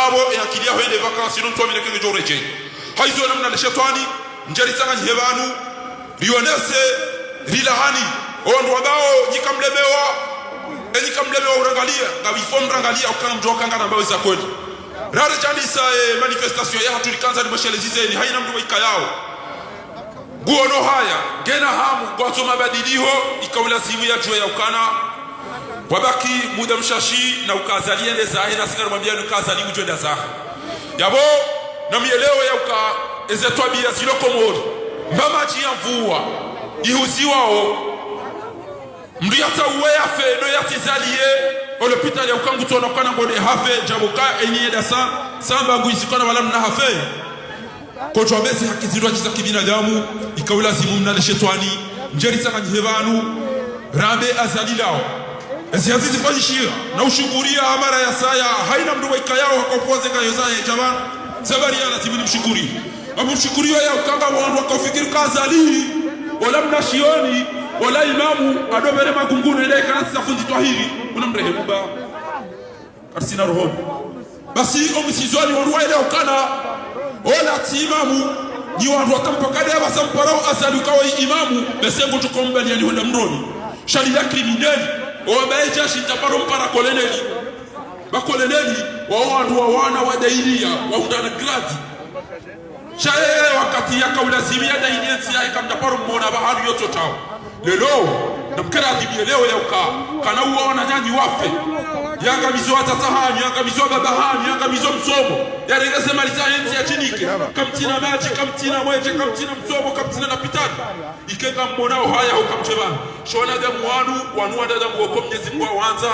nabo yakilia hende vakansi non twamile kenge joreje haizo namna le shetani njeri tsanga nyebanu rionese rilahani ondo wabao nyikamlemewa enyikamlemewa urangalia ngabifo mrangalia ukana mjoka ngana mbao za kweli rare janisa manifestation ya hatu likanza ni mashelezize ni haina mdu waika yao guono haya gena hamu kwa tuma badiliho ikawila simu ya jua ya ukana wabaki muda mshashi na ukazalie ndeza hina singana mwambia nukazali ujwe ndaza yabo na mieleo ya uka ezetwa bia ziloko mori mbama jia mvuwa ihuziwao mdu yata uwe yafe no yatizalie olopita ya ukangu tono kana ngode hafe jabuka enye dasa samba nguizikona wala mna hafe kwa bezi haki zilwa jiza kibinadamu ikawila zimu mna le shetani njeri sanga njevanu rambe azalilao ezi hazizi fanyishira na ushukuria amara ya saya haina mdu waika yao hakopoze nga yozaye jaman zabari ya lazimu ni mshukuri abu mshukuri ya ukanga wandu wakafikiri kazali wala mna shioni wala imamu adobere magungunu ile kanati za fundi twahiri unamrehemu ba karsina roho basi omusizwani wanduwa ile ukana wala timamu ni wandu wakampakade abasamparao azali ukawa imamu besengo tukombali yani wenda mroni shalila krimineli obaeja shintaparo mpara koleneli bakoleneli wandu wawana wadailia waundana gradi shaye wakati yaka ulazimia dainiensi ya ikamtaparo mwona bahari yoto tao lelo namkera adibie leo ya uka kana uwa wananyani wafe yanga mizo watatahani yanga mizo babahani yanga mizo msomo ya regeze malisa yensi ya chinike kamtina maji kamtina mweje kamtina msomo kamtina napitani ikenga mmonao haya hukamchebani shona damu wanu wanadamu wako mnyezi mwa wanza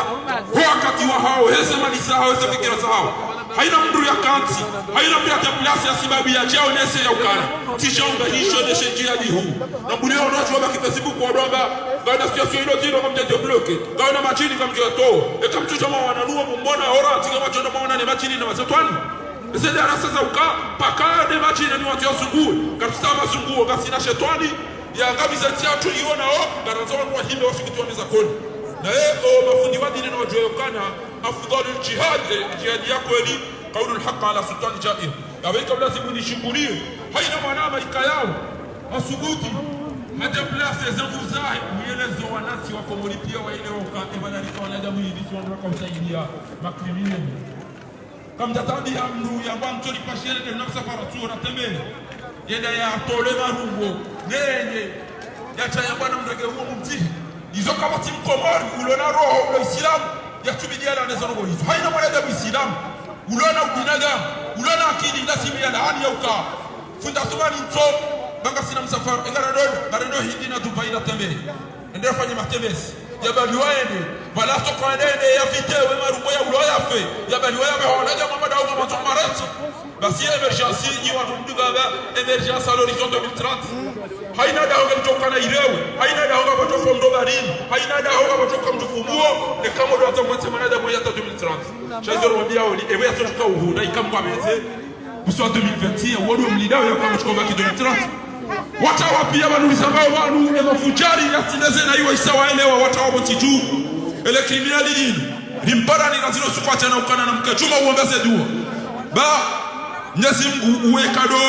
wakati wa hao heze malisa hao heze fikira za hao haina mdu ya kanti haina mdu ya teplasi ya sibabu ya jao nese ya ukana tishaunga hisho neshe njia di huu na mbuli yao nochu wabaki Facebook wadoga gawina situasyon ilo zino kamjajio bloke gawina machini kamjio too ekamchuja mwa wananua mumbona hora tiga machona mwa wanane machini na mazetwani esede arasa uka pakade machini ni watu ya sunguwe katustama sunguwe kasina shetwani ya ngabiza tiatu iona o garanzawa kwa himbe wafikituwa za koni na mafundi wadine na wajua yokana afudhali jihad yako eli kaulu lhaka ala sultani jair yaweka mlazimu nishukurie haina manama ikayao masubuti hata plase zangu zahe mwelezo wanati wako mulipia wa ile waka ebanalika wanadamu hidisi wanaka usaidia makrimine kamtatandi ya mnu ya mba mtori pashiene de naksa paratura tembele yenda ya tole marungo nenye ya chayamba na mdage huo mumtihi izo kabati mkomori ulona roho ulo isilamu ya tubidia la nezo roho hizo haina mwanadamu isilamu ulona ubinadamu ulona akili ndasimi ya lahani ya uka funda tumani nto banga sina msafara ngaradodo hindi na Dubai na tembele endera fanya matembezi yabali waende wala toka ndende ya vitewe marumbo ya ulo yafe yabali waende honaja mama dawo mama tomarati basi emergency ni watu mduga emergency à l'horizon 2030 haina dawo kutoka na irewe haina dawo kutoka from barini haina dawo kutoka mtufumuo ne kama ndo atamwete manada moya 2030 chazo mwambia oli ewe atoka uhu na ikamba meze kuswa 2021 wodi mlidao ya kama tukoba ki 2030 wata wapia banuliza bao banu emafujari yatineze na iwa isawa elewa wata wabo tiju ele criminali dini limpara ni razilo sukwata na ukana na mkachuma uongeze dua ba Mwenyezi Mungu uwekado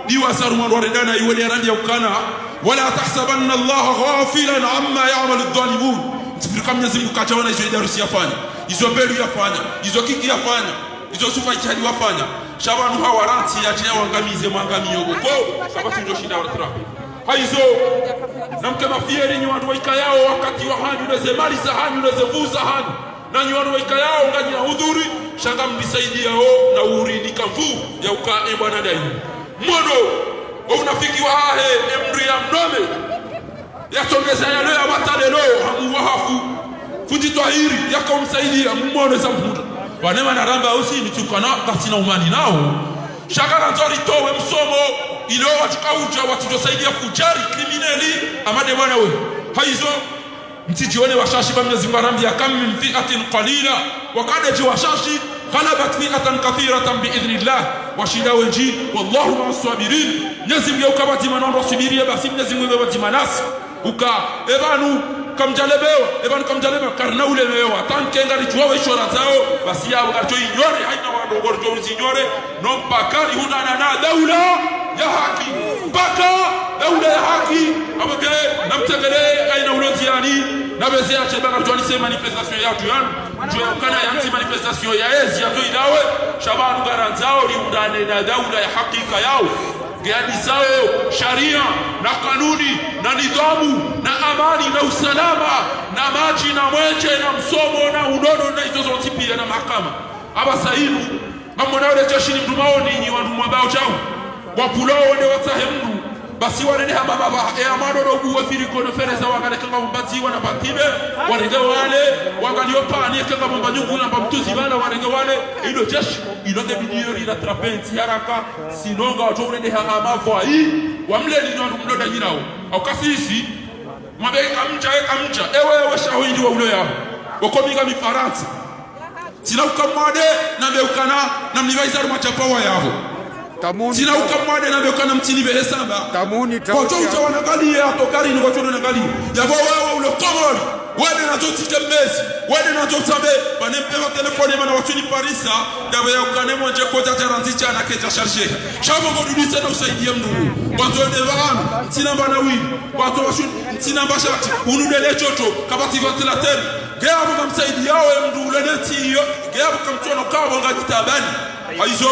diwa saru waredana iwe randi ya ukana wala tahsabanna Allah ghafilan amma ya'malu adh-dhalimun tifika Mwenyezi Mungu kachaona hizo darusi yafanya hizo belu yafanya hizo kiki yafanya hizo sufa jihadi wafanya shabanu hawaranti ya chaya wangamize mwangamio huko sababu ndio shida wa trapi haizo na mke mafieri ni watu waika yao wakati wa hanyu neze mali za hanyu neze vuza hanyu na ni watu waika yao ngani ya hudhuri shanga mnisaidia na urini kamfu ya ukae bwana dai mwono unafiki wa hahe emri ya mnome ya tongeza ya leo watalelo hamu wahafu fundi twahiri yako msaidia mmono za mputa wanema na ramba usi nitukana basi na umani nao shagara nzori towe msomo ilo watukauja watujosaidia fujari krimineli amade bwana we haizo mtijione washashi ba Mwenyezi Mungu anambia kam min fi'atin qalila wa qad washashi ghalabat fi'atan kathiratan bi'idhnillah washida wenji wallahu ma'as sabirin Mwenyezi Mungu ukabati manondo subiria basi Mwenyezi Mungu ukabati manasi uka ebanu kamjalebewa ebanu kamjalebewa karna ulemewa tankenga lijuwa ishora zao basi yabo gato inyore haina wadogoro jo usinyore no mpakani hunana na daula ya haki mpaka daula ya haki abage namtegele aina ulotiani na bezi ya chebanga jo alise manifestation ya tuyan jo kana ya anti manifestation ya ezi ya to ilawe shabanu garanzao liundane na daula ya hakika yao gani sao sharia na kanuni na nidhamu na amani na usalama na maji na mweche na msomo na unono na hizo zote pia na mahakama abasaidu amona wale jeshi ni mdumaoni ni wandu mwabao chao wapulao wale watahemdu basi wale haba baba amado dogu wafiri kono fereza wangale kanga mbati wana batibe wale wale wangaliopa ni kanga mbanyungu na mbamtuzi bana wale ilo jeshi ilo de bilioni la trapenti haraka sinonga watu wale haba mavo hii wamle ni wandu mloda nyinao au kasisi mwabe amcha ewe washahidi wa ulo yao wakomiga mifaransa sina ukamwade na beukana na mnivaizaru machapawa yao sina ukamwade na beukana mtini behesamba kwa choucha wanagalia atokari ni kwa chono nagali yabo wewe ulo komori wade na totike mesi wade na totabe banempewa telefoni mana watuni parisa yabo ya ukane mwanje koja jaranzicha na keja charge shabo godudise na usaidia mnungu watu wende vahanu sina mbana wili watu washuni sina mbashati unudele choto kabati ventilateri geabu kamsaidi yawe mdu uleneti iyo geabu kamtono kawa wangajitabani haizo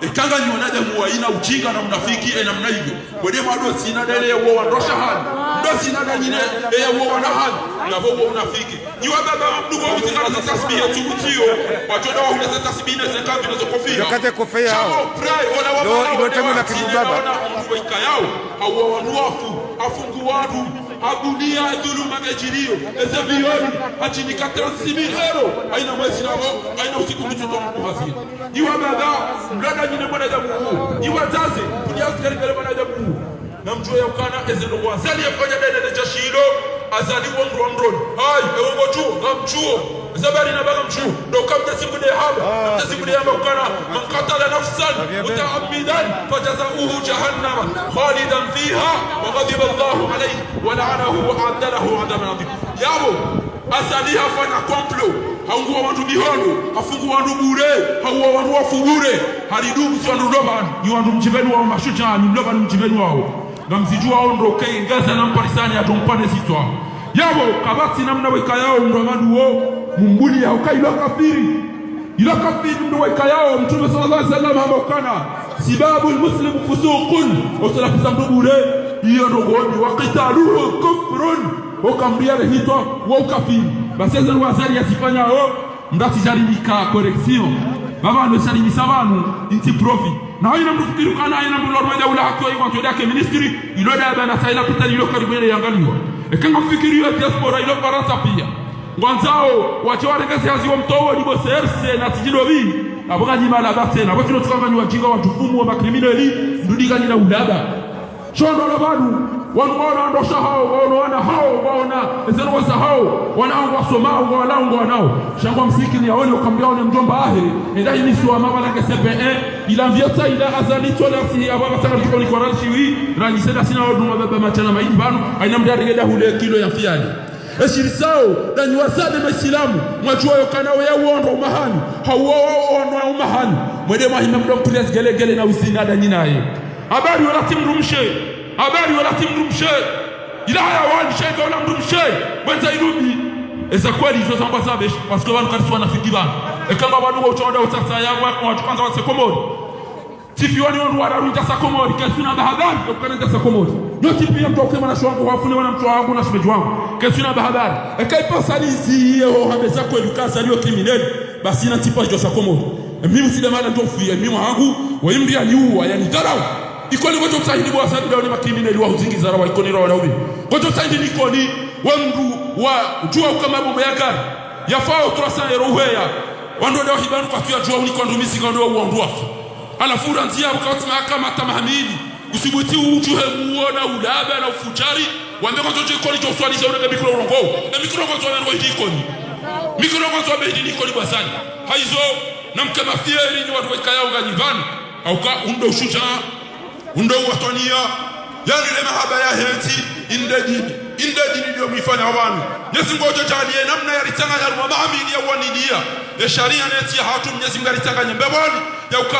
ikanga ni wanadamu waina ujinga na mnafiki na mna hivyo wede mado sina dele ya uwa ndosha hali ndo sina danyine ya uwa wanahali na uwa unafiki ni wababa mduwa uzikana za tasbih ya tubutio wachoda wa hule za tasbih na zekambi na zokofia yakate kofea hao ilo inotengo na kibubaba mduwa ikayao hawa wanuafu afungu wadu abunia dhuluma gejirio eze vioni hachini 40,000 euro haina mwezi nao haina usiku mtoto mkuhazini iwa baba mlada nyine mwana jamu huu iwa tazi kudia askari kale mwana jamu huu na mjua ya ukana eze ndogo azali ya kwenye dene de jashilo azali wondrondron hai ewongo chuo na mchuo zabari na baga mchuo ndo kamta siku de haba kamta siku de haba ukana mankatala nafsan mutaamidan fajazauhu jahannama khalidan fiha wa ghadiba Allahu alayhi wa la'anahu wa adalahu adaban adhim yabo azali hafanya komplo haunguwa wandu bihono hafungu wandu bure hauwa wandu wafubure halidumu si wandu lobani ni wandu mchivenu wao mashuja ni lobani mchivenu wao na mzijua ondo kei ngaza na mparisani atompane sitwa yabo kabati namna weka yao ndo manu wo mumbuli ya ukai ilo kafiri ndo weka yao mtume sallallahu alaihi wasallam habokana sibabu almuslimu fusuqun usalafisa mdubule hiyo ndo godi wa qitaluhu kufrun ukambia hitwa wa ukafiri basi zan wazari yasifanya ho ndati jarimika correction baba ndo salimisa banu inti profi na haina mdufikiru kana haina mdulorweda ula haki wa iwanto dake ministry iloda bana saila pitani ilo karibele yangaliwa ekanga fikiri ya diaspora ilo faransa pia ngwanzao wacho waregeze hazi wa mtowo libo serse na tijilo bi abuga nyima la batena wafino tukangani wajinga watufumu wa makriminali ndudika nina ulaba shondo la badu wanaona ndosha hao wanaona hao waona ezero wasa hao wanaangu wasomao walaangu wanao shangwa msiki ni aone ukambia one mjomba ahe ndai ni swa mama la CPE ila viota ila azali tola si ababa sanga tukoni kwa ranchi wi rangi seda sina waduma baba matana maidi banu aina mdari geda hule kilo ya fiani eshirisao danyi wasade maislamu mwachua yokana ya uondo umahani hauwa uondo umahani mwede mahima mdomu tulias gele na usina danyi nae habari wala timrumshe ila haya wali shayga wala mrumshe wenza ilubi eza kweli hizo zamba zabe paske wanu kariswa na fikibana kama wanu wa uchoda utasa yangu watu kwanza wase komori tifi wani wanu wararunja sa komori kesuna bahadari ukanenda sa komori nyoti pia mtoke mana shwangu wafune wana mtu wangu na shimeji wangu kesuna bahadari kaipa salizi yeo hameza kwa edukasa liyo krimineli basi ina tipa hijo sa komori mimi sidamana ndofia mimi wangu waimbia niuwa yani dharau ikoni gojo msahidi bwa sadi dawo ni makriminali wa uzingiza rawa ikoni rawa dawi gojo msahidi nikoni wandu wa jua kama bomba ya gari yafao 300 euro huya wandu dawo hibanu kwa fia jua uniko ndumisi kwa ndoa uondu wafu alafu ranzia ukawati mahakama tamahmidi usibuti ujuhe muona ulaba na ufujari wambe kwa jojo ikoni jo swali za unega mikro rongo na mikro rongo zwa nwa hidi ikoni mikro rongo zwa behidi nikoni kwa sani haizo na mkema fieri ni watu weka yao ganyivani au ka undo ushuja undo watania yani le mahaba ya henti indejini inde dini ndio mifanya wanu Mwenyezi Mungu ajalie namna ya ritanganya maamili ya wanidia ya sharia netia hatu Mwenyezi Mungu ritanganya mbeboni ya uka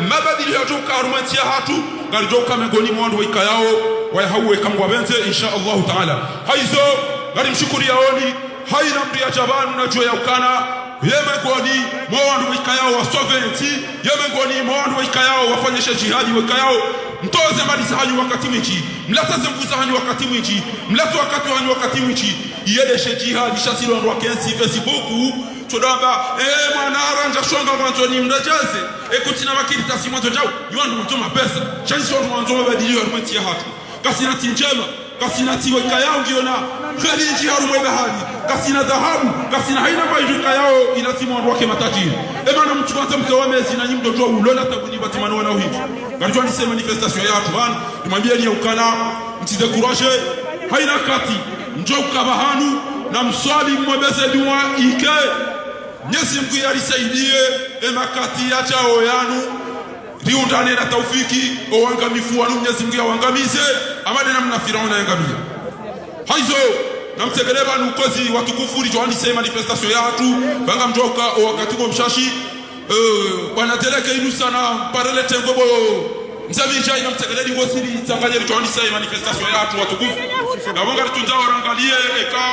mabadili ya joka arumantia hatu galijoka mengoni mwandu waika yao wayahauwe kamwa benze insha Allah taala haizo gari mshukuri yaoni haina mri ya jabanu na jua ya ukana yemengoni mwandu waika yao wa sovereignty yemengoni mwandu waika yao wafanyesha jihadi waika yao mtoze mali zanyu wakati mwingi mlataze mvu zanyu wakati mwingi mlatu wakati wanyu wakati mwingi yedeshe jihadi shasilo ndo wakensi Facebook tudamba mwana aranja shonga mwanzo ni mdajaze kutina wakili tasima tojao yuandu mtoma pesa chansi watu mwanzo mabadilio alimenti ya hatu kasina tinjema kasina tiweka yao ngiona khaliji harumwe bahari kasina dhahabu kasina haina majuka yao inasima wandu wake matajiri maana mtu kwanza mkawamezi na nyimdo jua ulola tabuni batimano wana uhitu galijua nise manifestation ya hatu wana nimambia ni ya ukana mtize kuraje haina kati mjo ukabahanu na mswali mwebeze dua ike Mwenyezi Mungu yalisaidie emakati ya chao yanu riundane na taufiki owangamifu wanu Mwenyezi Mungu yawangamize amade namna Firauna yangamia haizo namtegeleba nukozi watukufu lijoani se manifestation ya hatu banga mjoka wakatiko mshashi wanateleke inu sana parele tengobo mzaminja ina mtegeleli ngosiri tanganye lijoani se manifestation ya hatu watukufu na wanga litunja warangalie eka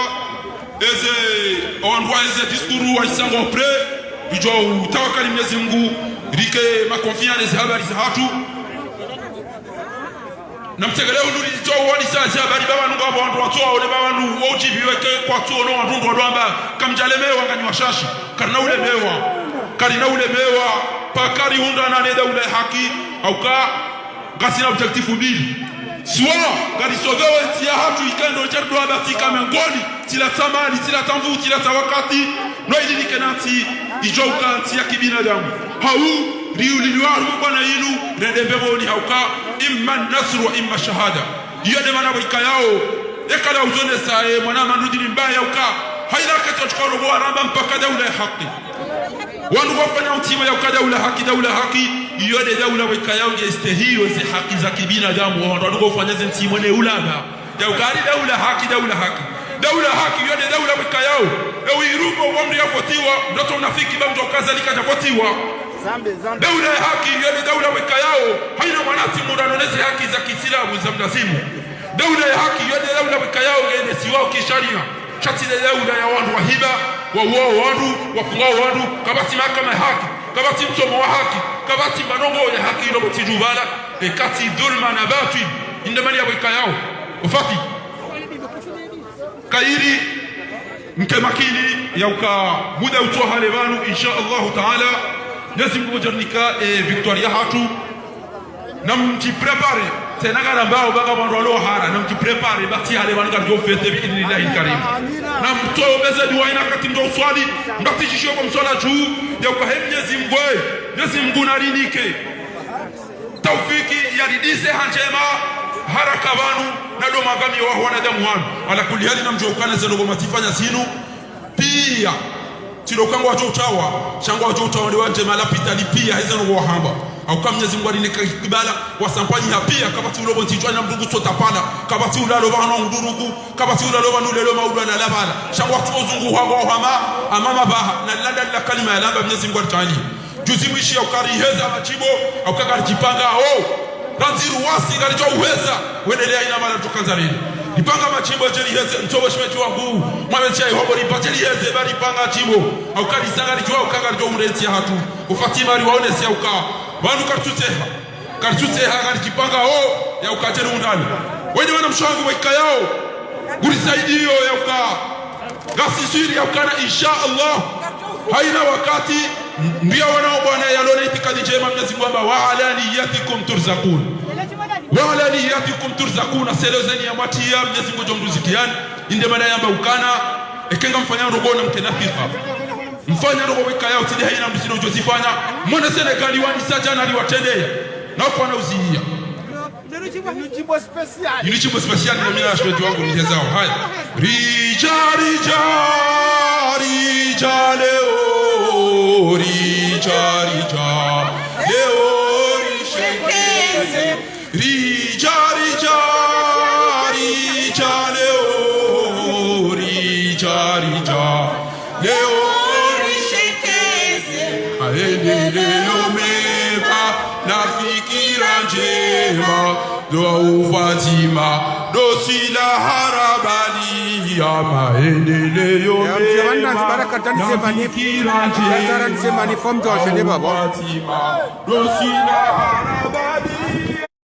eze onwa eze diskuru wa isango pre bijo utawakali Mwenyezi Mungu rike makonfiance habari za hatu na mtegeleo nduri jo woni sasa habari baba nunga bantu watoa ole baba nu ojibiweke kwa tuono wandu ndwamba kamjalemewa ngani washashi karina ule mewa pakari hunda na neda ule haki auka gasina objectif mbili Soit, gari sogewe tia hatu ikendo cherdo abatika mengoni tila tamali, tila tamvu, tila tawakati no ili nikenati ijoka tia kibinadamu hau riuliwaru bwana yinu rendembeboni hauka imma nasru wa imma shahada yode mana wika yao ekala uzone sae mwana manudi mbaya uka haina kati tukalo kwa ramba mpaka daula ya haki wanu wafanya utima ya daula haki yode daula wika yao ngestehio ze haki za kibinadamu wanu kufanya ntimo ne ulaga ya ukari daula haki yode daula wika yao ewirugo wamri yapotiwa ndoto unafiki bamdo kazalika japotiwa daula haki yode daula wika yao haina mwanati mudanoneze haki za Kiislamu za mlazimu daula haki yode daula wika yao ngene siwao kisharia chatile daula ya wandu wahiba wao wandu wafunga wandu kabati mahakama ya haki kabati msomo wa haki kabati manongo ya haki ilo mtijubala ekati dhulma na batil indemani ya wika yao ufati kairi mke makini ya uka muda utoa halevanu insha Allah taala Mwenyezi Mungu jarnika Victoria hatu na mjiprepare tena garambao baga bandolo hara na mjiprepare bati halevanu ndio fete bi idnillahi karim na mtobeze dua ina kati ndo swali ndatijishio kwa mswala juu ya uka Mwenyezi Mungu narinike taufiki yalidize hanjema haraka wanu na do magami wa wanadamu wanu ala kulli hali namjokana zeno matifanya sinu pia tilokango wacho utawa shangwa wacho utawa ni wanje malapita lipia hizeno wa hamba au kama Mwenyezi Mungu alineka kibala wasampanyi pia kabati ulobo ntijwa na mdugu sotapana kabati ulalo bana ndurugu kabati ulalo bana ulelo maudwa na labala shangwa tuzungu wa hama amama baha na landa la kalima ya lamba Mwenyezi Mungu atani juzi mwishi au kariheza machibo au kakarjipanga Ranziru wasi galijua uweza wendelea ina mala tukanzalini nipanga machimbo jeli heze mtobo shimechi wangu mwamechai hobo nipateli heze bali panga chimbo au kadisanga lijua ukanga lijua umrensi ya hatu ufatima riwaone siya uka wanu kartuteha galijipanga ya ukajeri undani wenye wana mshangu waika yao gurisaidio ya uka gasisiri ya ukana insha Allah haina wakati ndio wanao bwana yalona itikadi jema Mwenyezi Mungu wa alaniyatikum turzakuna selezeni ya matia Mwenyezi Mungu jomruzikiani inde maana yamba ukana ekenga mfanya robo na mkenafika mfanya robo weka yao tidi haina msino josifanya mwana Senegali wani sajana aliwatendea na kwa na uzia Yunichimbo special na mimi na shweti wangu mjezao haya rija leo rija leo njema dua ufatima dosila harabali ya maendeleo mema na fikira njema Fatima dosila harabali